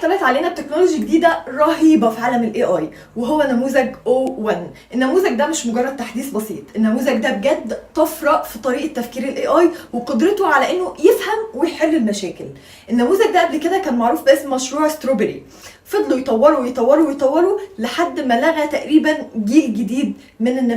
طلعت علينا بتكنولوجي جديده رهيبه في عالم الاي اي، وهو نموذج O1. النموذج ده مش مجرد تحديث بسيط، النموذج ده بجد طفره في طريقه تفكير الاي اي وقدرته على انه يفهم ويحل المشاكل. النموذج ده قبل كده كان معروف باسم مشروع ستروبري، فضلوا يطوروا لحد ما لغى تقريبا جيل جديد من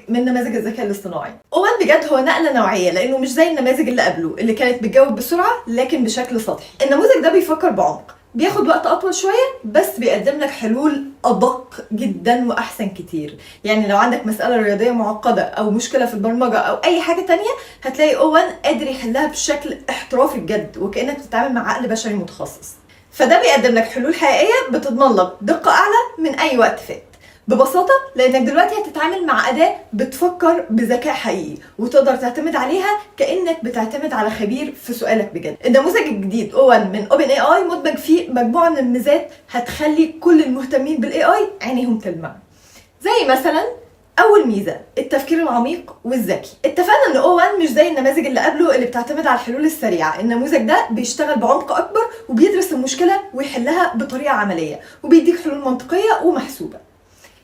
نماذج الذكاء الاصطناعي. O1 بجد هو نقله نوعيه، لانه مش زي النماذج اللي قبله اللي كانت بتجاوب بسرعه لكن بشكل سطحي. النموذج ده بيفكر بعمق، بياخد وقت اطول شويه، بس بيقدم لك حلول ادق جدا واحسن كتير. يعني لو عندك مساله رياضيه معقده او مشكله في البرمجه او اي حاجه تانية، هتلاقي O1 قادر يحلها بشكل احترافي بجد، وكانك بتتعامل مع عقل بشري متخصص. فده بيقدم لك حلول حقيقيه بتضمن لك دقه اعلى من اي وقت فات. ببساطه لانك دلوقتي هتتعامل مع اداه بتفكر بذكاء حقيقي، وتقدر تعتمد عليها كانك بتعتمد على خبير في سؤالك بجد. النموذج الجديد O1 من OpenAI مدمج فيه مجموعه من الميزات هتخلي كل المهتمين بالاي اي عينيهم تلمع. زي مثلا اول ميزه التفكير العميق والذكي. اتفقنا ان O1 مش زي النماذج اللي قبله اللي بتعتمد على الحلول السريعه. النموذج ده بيشتغل بعمق اكبر وبيدرس المشكله ويحلها بطريقه عمليه، وبيديك حلول منطقيه ومحسوبه.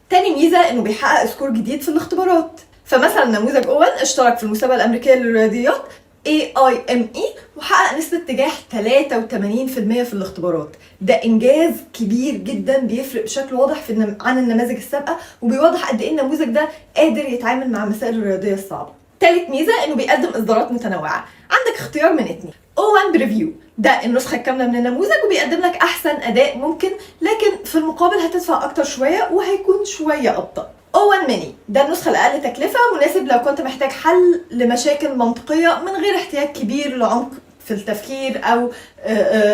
تاني ميزه انه بيحقق سكور جديد في الاختبارات. فمثلا نموذج O1 اشترك في المسابقه الامريكيه للرياضيات AIME وحقق نسبة نجاح 83% في الاختبارات. ده انجاز كبير جدا بيفرق بشكل واضح عن النماذج السابقة، وبيوضح قد ايه النموذج ده قادر يتعامل مع المسائل الرياضية الصعبة. تالت ميزة انه بيقدم اصدارات متنوعة، عندك اختيار من 2. O1 بريفيو ده النسخة الكاملة من النموذج، وبيقدم لك احسن اداء ممكن، لكن في المقابل هتدفع اكتر شوية وهيكون شوية ابطأ. O1 ميني ده النسخة الأقل تكلفة، مناسب لو كنت محتاج حل لمشاكل منطقية من غير احتياج كبير لعمق في التفكير أو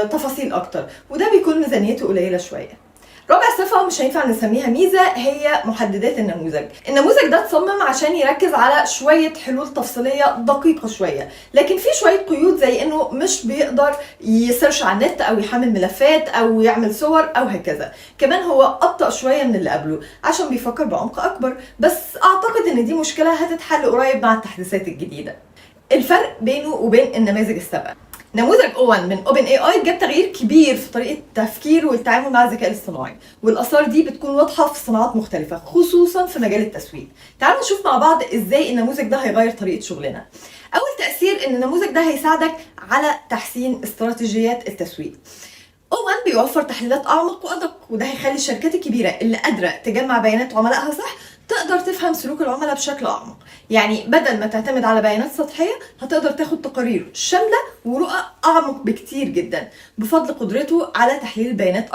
تفاصيل أكتر، وده بيكون ميزانيته قليلة شوية. رابع صفة مش هينفع نسميها ميزة هي محددات النموذج. النموذج ده اتصمم عشان يركز على شوية حلول تفصيلية دقيقة شوية، لكن في شوية قيود زي انه مش بيقدر يسيرش على النت او يحمل ملفات او يعمل صور او هكذا. كمان هو ابطأ شوية من اللي قبله عشان بيفكر بعمق اكبر، بس اعتقد ان دي مشكلة هتتحل قريب مع التحديثات الجديدة. الفرق بينه وبين النماذج السابقة، نموذج O1 من OpenAI جاب تغيير كبير في طريقة التفكير والتعامل مع الذكاء الاصطناعي، والآثار دي بتكون واضحة في صناعات مختلفة خصوصا في مجال التسويق. تعالوا نشوف مع بعض ازاي النموذج ده هيغير طريقة شغلنا. أول تأثير ان النموذج ده هيساعدك على تحسين استراتيجيات التسويق. O1 بيوفر تحليلات أعمق وأدق، وده هيخلي الشركات الكبيرة اللي قادرة تجمع بيانات عملائها صح تقدر تفهم سلوك العملاء بشكل أعمق. يعني بدل ما تعتمد على بيانات سطحية، هتقدر تاخد تقارير شاملة ورؤى أعمق بكتير جدا بفضل قدرته على تحليل البيانات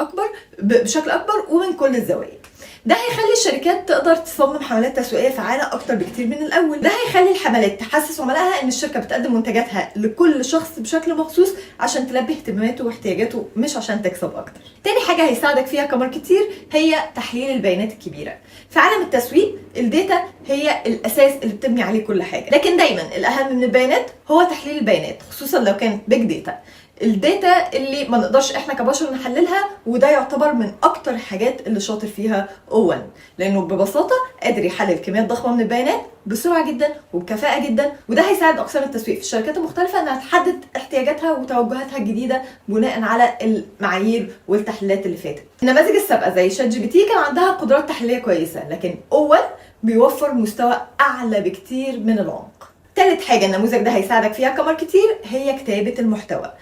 بشكل أكبر ومن كل الزوايا. ده هيخلي الشركات تقدر تصمم حملات تسويقيه فعاله اكتر بكتير من الاول. ده هيخلي الحملات تحسس عملائها ان الشركه بتقدم منتجاتها لكل شخص بشكل مخصوص عشان تلبي اهتماماته واحتياجاته، مش عشان تكسب اكتر. تاني حاجه هيساعدك فيها كماركتير هي تحليل البيانات الكبيره. في عالم التسويق الداتا هي الاساس اللي بتبني عليه كل حاجه، لكن دايما الاهم من البيانات هو تحليل البيانات، خصوصا لو كانت بيج داتا، الداتا اللي ما نقدرش احنا كبشر نحللها. وده يعتبر من اكتر الحاجات اللي شاطر فيها O1، لانه ببساطه قادر يحلل كميات ضخمه من البيانات بسرعه جدا وبكفاءه جدا، وده هيساعد اقسام التسويق في الشركات المختلفه انها تحدد احتياجاتها وتوجهاتها الجديده بناء على المعايير والتحليلات اللي فاتت. النماذج السابقه زي ChatGPT كان عندها قدرات تحليليه كويسه، لكن O1 بيوفر مستوى اعلى بكتير من العمق. ثالث حاجه النموذج ده هيساعدك فيها كماركتير هي كتابه المحتوى.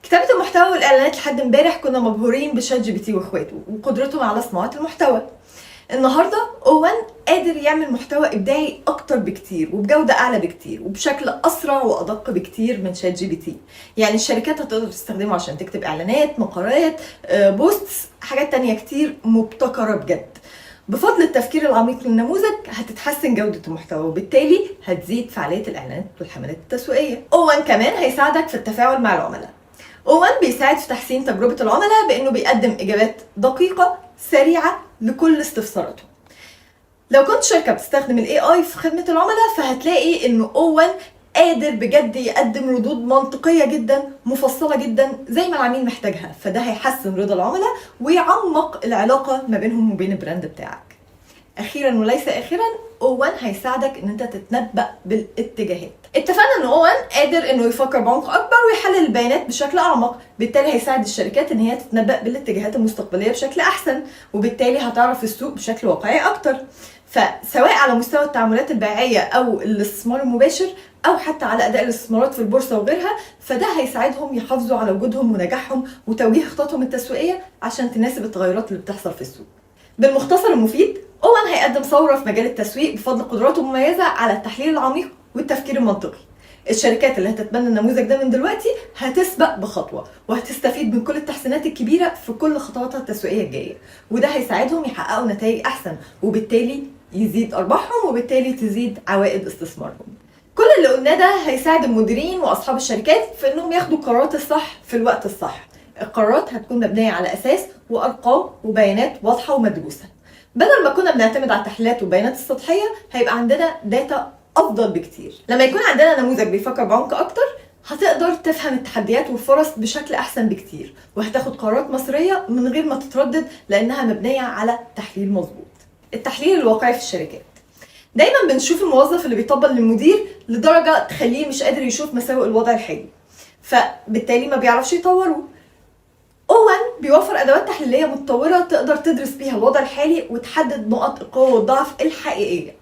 كتابة المحتوى والإعلانات لحد امبارح كنا مبهورين بChatGPT واخواته وقدرتهم على صناعة المحتوى. النهارده O1 قادر يعمل محتوى إبداعي أكتر بكتير وبجودة أعلى بكتير وبشكل أسرع وأدق بكتير من ChatGPT. يعني الشركات هتقدر تستخدمه عشان تكتب إعلانات، مقالات، بوستس، حاجات تانية كتير مبتكرة بجد. بفضل التفكير العميق للنموذج هتتحسن جودة المحتوى، وبالتالي هتزيد فعالية الإعلانات والحملات التسويقية. O1 كمان هيساعدك في التفاعل مع العملاء. O1 بيساعد في تحسين تجربة العملاء بأنه بيقدم إجابات دقيقة سريعة لكل استفساراتهم. لو كنت شركة بتستخدم ال AI في خدمة العملاء، فهتلاقي إنه O1 قادر بجد يقدم ردود منطقية جدا مفصلة جدا زي ما العميل محتاجها، فده هيحسن رضا العملاء ويعمق العلاقة ما بينهم وبين البراند بتاعك. أخيرا وليس آخرا، O1 هيساعدك ان انت تتنبأ بالاتجاهات. اتفقنا ان O1 قادر انه يفكر بعمق اكبر ويحلل البيانات بشكل اعمق، بالتالي هيساعد الشركات ان هي تتنبأ بالاتجاهات المستقبليه بشكل احسن، وبالتالي هتعرف السوق بشكل واقعي اكتر. فسواء على مستوى التعاملات البيعيه او الاستثمار المباشر، او حتى على اداء الاستثمارات في البورصه وغيرها، فده هيساعدهم يحافظوا على وجودهم ونجاحهم وتوجيه خططهم التسويقيه عشان تناسب التغيرات اللي بتحصل في السوق. بالمختصر المفيد، O1 هيقدم ثوره في مجال التسويق بفضل قدراته المميزه على التحليل العميق والتفكير المنطقي. الشركات اللي هتتبنى النموذج ده من دلوقتي هتسبق بخطوه، وهتستفيد من كل التحسينات الكبيره في كل خطواتها التسويقيه الجايه، وده هيساعدهم يحققوا نتائج احسن، وبالتالي يزيد ارباحهم، وبالتالي تزيد عوائد استثمارهم. كل اللي قلناه ده هيساعد المديرين واصحاب الشركات في انهم ياخدوا القرارات الصح في الوقت الصح. القرارات هتكون مبنيه على اساس وارقام وبيانات واضحه ومدروسه. بدل ما كنا بنعتمد على التحليلات والبيانات السطحيه، هيبقى عندنا داتا افضل بكتير. لما يكون عندنا نموذج بيفكر بعمق اكتر، هتقدر تفهم التحديات والفرص بشكل احسن بكتير، وهتاخد قرارات مصيريه من غير ما تتردد لانها مبنيه على تحليل مظبوط. التحليل الواقعي في الشركات. دايما بنشوف الموظف اللي بيطبل للمدير لدرجه تخليه مش قادر يشوف مساوئ الوضع الحالي، فبالتالي ما بيعرفش يطوره. O1 بيوفر ادوات تحليليه متطوره تقدر تدرس بيها الوضع الحالي وتحدد نقط القوه والضعف الحقيقيه.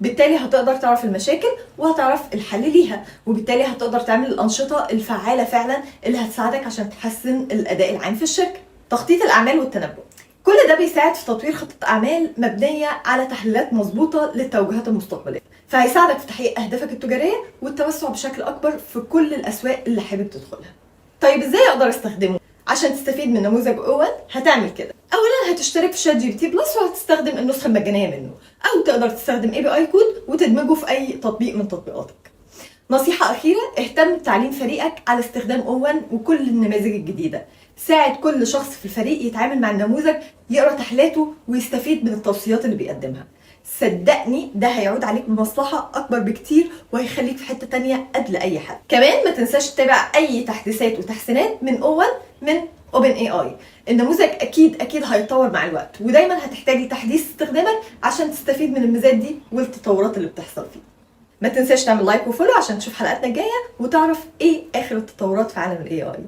بالتالي هتقدر تعرف المشاكل وهتعرف الحل ليها، وبالتالي هتقدر تعمل الانشطه الفعاله فعلا اللي هتساعدك عشان تحسن الاداء العام في الشركه. تخطيط الاعمال والتنبؤ. كل ده بيساعد في تطوير خطة أعمال مبنية على تحليلات مظبوطة للتوجهات المستقبلية، فهيساعدك في تحقيق أهدافك التجارية والتوسع بشكل أكبر في كل الأسواق اللي حابب تدخلها. طيب إزاي أقدر أستخدمه؟ عشان تستفيد من نموذج O1 هتعمل كده. أولاً هتشترك في ChatGPT بلس وهتستخدم النسخة المجانية منه، أو تقدر تستخدم API كود وتدمجه في أي تطبيق من تطبيقاتك. نصيحة أخيرة، اهتم بتعليم فريقك على استخدام O1 وكل النماذج الجديدة. ساعد كل شخص في الفريق يتعامل مع النموذج، يقرأ تحليلاته ويستفيد من التوصيات اللي بيقدمها. صدقني ده هيعود عليك بمصلحة أكبر بكتير، وهيخليك في حتة تانية قبل أي حد. كمان ما تنساش تتابع أي تحديثات وتحسينات من O1 من OpenAI. النموذج أكيد هيتطور مع الوقت، ودايما هتحتاج لتحديث استخدامك عشان تستفيد من الميزات دي والتطورات اللي بتحصل فيه. ما تنساش تعمل لايك وفولو عشان تشوف حلقاتنا الجاية وتعرف ايه آخر التطورات في عالم ال AI.